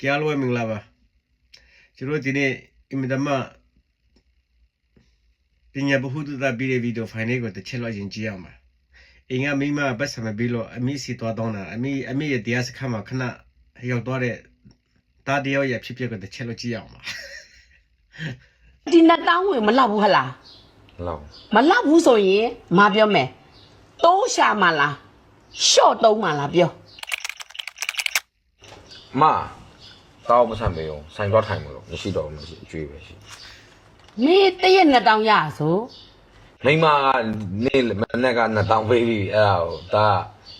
क्या लो है मिंगला बा चलो दिने इमदमा पिन्या बहुत दा बीरे वीडियो फाइने को ते चलो जिन जिया मा इंगा मीमा बस हमें बिलो अमी सी तो दोना अमी ये दिया से खामा खना यो दोरे ता दियो ये पिपे को ते चलो जिया मा ဒီနှစ်တောင်းဝင်မလောက်ဘူးဟလား လောက် မလောက်ဘူးဆိုရင်မပြောမယ်တိုးရှာမလားရှော့တုံးမလားပြော မတောက်မဆန်မေးအောင်ဆိုင်တော့ထိုင်မလို့မရှိတော့ဘူးမရှိအကျွေးပဲရှိ မင်းတရက်နှစ်တောင်းရဆို မိမကနေမနေ့က2000ပေးပြီးအဲ့ဒါကိုဒါ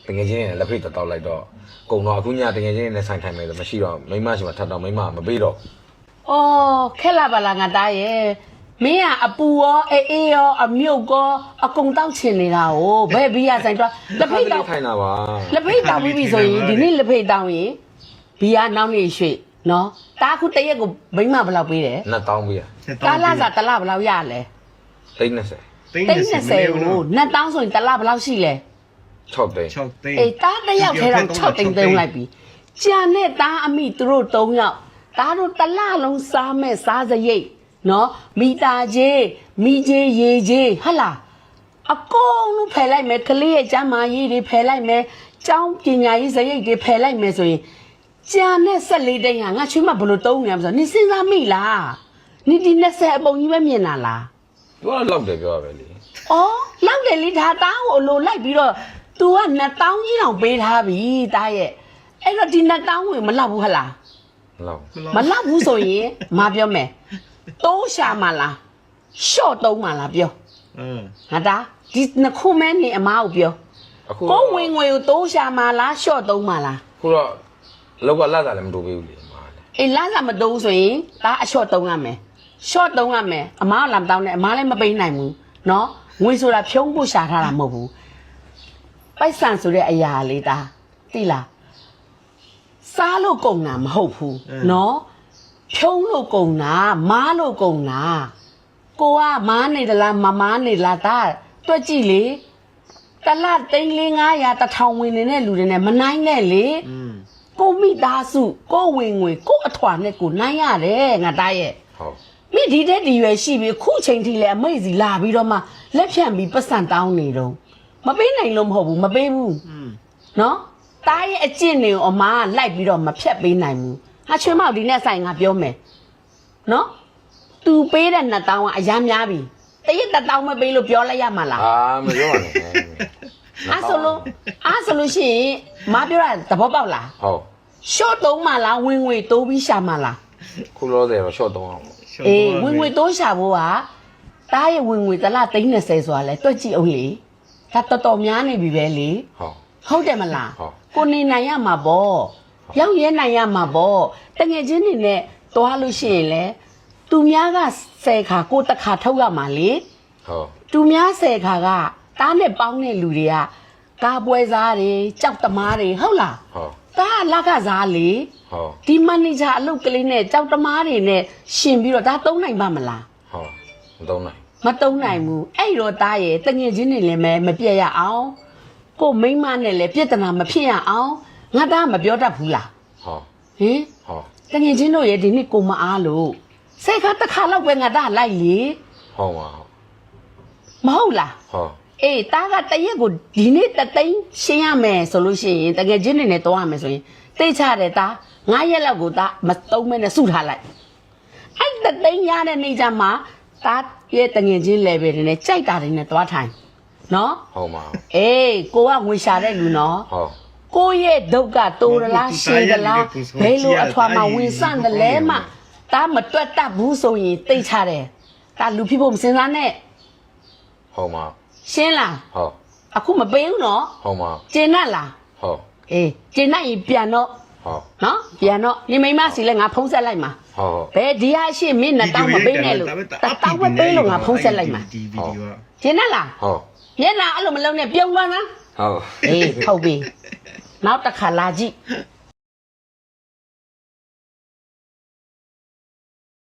တကယ်ချင်းလက်ဖိတ်တောက်လိုက်တော့ကုံတော့အခုညတကယ်ချင်းနဲ့ဆိုင်ထိုင်မယ်ဆိုမရှိတော့မိမရှိမှထပ်တော့မိမမပေးတော့ အော်ခက်လာပါလားငါသားရဲ့မင်းကအပူရောအေးရောအမြုပ်ကောအကုန်တောက်ချင်နေတာ哦ဘယ်ဘီးရဆိုင်တော့လက်ဖိတ်တောက် ထိုင်တာပါ လက်ဖိတ်တောက်ပြီးပြီဆိုရင်ဒီနေ့လက်ဖိတ်တောက်ရင်ဘီးရနောက်နေ့ရွှေ့နော်တားခုတရက်ကိုမိမဘယ်လောက်ပေးတယ် 2000ပေးရ ကားလာစားတစ်လဘယ်လောက်ရလဲ 30 30ကို2000ဆိုရင်တစ်လဘယ်လောက်ရှိလဲ 6သိန်း 6သိန်း အေးတားတစ်ယောက်ထဲတော့6သိန်းသိမ်းလိုက်ပြီကြံနဲ့တားအမိသူတို့3ယောက်တားတို့တစ်လလုံးစားမဲ့စားစရိတ်နော်မိသားကြီးမိကြီးရေကြီးဟလာအကုန်လုံးဖယ်လိုက်မယ်ကလေးရဲ့ကျမ်းမာရေးတွေဖယ်လိုက်မယ်ကျောင်းပညာရေးစရိတ်တွေဖယ်လိုက်မယ်ဆိုရင်ကြံနဲ့14သိန်းဟာငါချွေးမဘလို့တုံးနေမှာဆိုနင်စဉ်းစားမိလားနိဒီ20အပုံကြီးပဲမြင်တာလား သူကလောက်တယ်ပြောရပဲလေ ။အော်လောက်တယ်လေဒါတားကိုအလိုလိုက်ပြီးတော့ तू က2000ကြီးတောင်ပေးထားပြီတားရဲ့။အဲ့တော့ဒီ2000ဝင်မလောက်ဘူးဟလား လောက် ။မလောက်ဘူးဆိုရင်မပြောမယ်။တိုးရှာမလား။ရှော့တုံးမလားပြော။ငါတားဒီနှစ်ခုမဲနေအမားကိုပြော အခု ။ကိုဝင်ငွေကိုတိုးရှာမလားရှော့တုံးမလား ခုတော့လောက်ကလာတာလည်းမတူပေးဘူးလေမာလေ ။အေးလားစားမတိုးဆိုရင်ဒါအရှော့တုံးရမယ်။ရှော့တုံးရမယ်အမားကလာမတောင်းနဲ့အမားလည်းမပေးနိုင်ဘူး။နော်ငွေဆိုတာဖြုံးဖို့ရှာထားတာမဟုတ်ဘူး။ပိုက်ဆံဆိုတဲ့အရာလေးဒါသိလားစားလို့ကုန်တာမဟုတ်ဘူးနော်ဖြုံးလို့ကုန်တာမားလို့ကုန်တာကိုကမားနေသလားမမားနေလားဒါတွက်ကြည့်လေတစ်လ300-500 1000ဝင်နေတဲ့လူတွေနဲ့မနိုင်နဲ့လေကိုမိသားစုကိုဝင်ငွေကိုအထွာနဲ့ကိုနိုင်ရတယ်ငါတားရဲ့ ဟုတ် မိဒီတဲ့ဒီရွယ်ရှိပြီခုချိန်ထိလဲအမိတ်စီလာပြီးတော့မှလက်ဖြန့်ပြီးပတ်စံတောင်းနေတော့မပေးနိုင်လို့မဟုတ်ဘူးမပေးဘူးနော်တားရဲ့အကျင့်တွေကိုအမားကလိုက်ပြီးတော့မဖြတ်ပေးနိုင်ဘူးဟာချွေးမောက်ဒီနဲ့ဆိုင်ငါပြောမယ်နော် तू ပေးတဲ့2000ကအများများပြီတရက်1000မပေးလို့ပြောလိုက်ရမှာလား မပြောပါနဲ့ အားဆိုလို့ရှိရင်မပြောတာသဘောပေါက်လား ဟုတ် ရှော့တုံးမှလားဝင်ငွေတိုးပြီးရှာမှလား ခုလောတယ်တော့ short တော့အောင် အေးဝင်ငွေတိုးရှာဖို့ကတားရဲ့ဝင်ငွေတစ်လ30ဆိုတာလဲတွက်ကြည့်အောင်လေဒါတော်တော်များနေပြီပဲလေ ဟုတ် ဟုတ်တယ်မလား ဟုတ် ကိုနေနိုင်ရမှာပေါ့ရောက်ရဲနိုင်ရမှာပေါ့တငယ်ချင်းတွေနဲ့တွားလို့ရှိရင်လဲသူများက10ခါကိုတစ်ခါထုတ်ရမှာလေ ဟုတ် သူများ10ခါကတားနဲ့ပေါင်းတဲ့လူတွေကကားပွဲစားတွေကြောက်သမားတွေဟုတ်လား ဟုတ် တားလက်ကစားလေ ဟုတ် ဒီမန်နေဂျာအလုပ်ကလေးနဲ့ကြောက်သမားတွေနဲ့ရှင်ပြီးတော့ဒါသုံးနိုင်ပါမလား ဟုတ်မတော့နိုင် မတုံးနိုင်ဘူးအဲ့တော့တားရဲ့တငယ်ချင်းတွေလည်းမပြက်ရအောင်ကိုမိန်းမနဲ့လည်းပြဿနာမဖြစ်ရအောင်ငါသားမပြောတတ်ဘူးလား ဟုတ် ဟင် ဟုတ် တငယ်ချင်းတို့ရဲ့ဒီနေ့ကိုမအားလို့စိတ်ခါတစ်ခါလောက်ပဲငါသားလိုက်လေ ဟုတ်ပါ မဟုတ်လား ဟုတ် အေးတားကတရက်ကိုဒီနေ့3သိန်းရှင်းရမယ်ဆိုလို့ရှိရင်တငယ်ချင်းတွေနဲ့တွားရမယ်ဆိုရင်သိချတယ်တား9ရက်လောက်ကိုတားမသုံးမဲနဲ့စုထားလိုက်အဲ့3သိန်းရတဲ့နေ့ကျမှတားရဲ့တငယ်ချင်း level တွေနဲ့ကြိုက်တာတွေနဲ့တွားထိုင်နော် ဟုတ်ပါ အေးကိုကငွေရှာတဲ့လူနော် ဟုတ် ကိုရဲ့ဒုက္ခတိုးရလားရှည်ရလားဘယ်လိုအထွာမှာဝင်ဆန့်တယ်လဲမှတားမတွက်တတ်ဘူးဆိုရင်သိချတယ်တားလူဖြစ်ဖို့မစင်စားနဲ့ ဟုတ်ပါ ရှင်းလား ဟုတ် အခုမပေးဘူးနော် ဟုတ်ပါ ကျင်းတ်လား ဟုတ် အေးကျင်းတ်ရင်ပြန်တော့ ဟုတ် နော်ပြန်တော့ညီမိမစီလဲငါဖုံးဆက်လိုက်မှာ ဟုတ် ဘယ်ဒီဟာရှိမင်း2000မပေးနဲ့လို့1000ပဲပေးလို့ငါဖုံးဆက်လိုက်မှာ ဒီဗီဒီယို ကျင်းတ်လား ဟုတ် မျက်နှာအဲ့လိုမလုံးနဲ့ပြုံးသွားနော် ဟုတ် အေးဟုတ်ပြီနောက်တစ်ခါလာကြည့်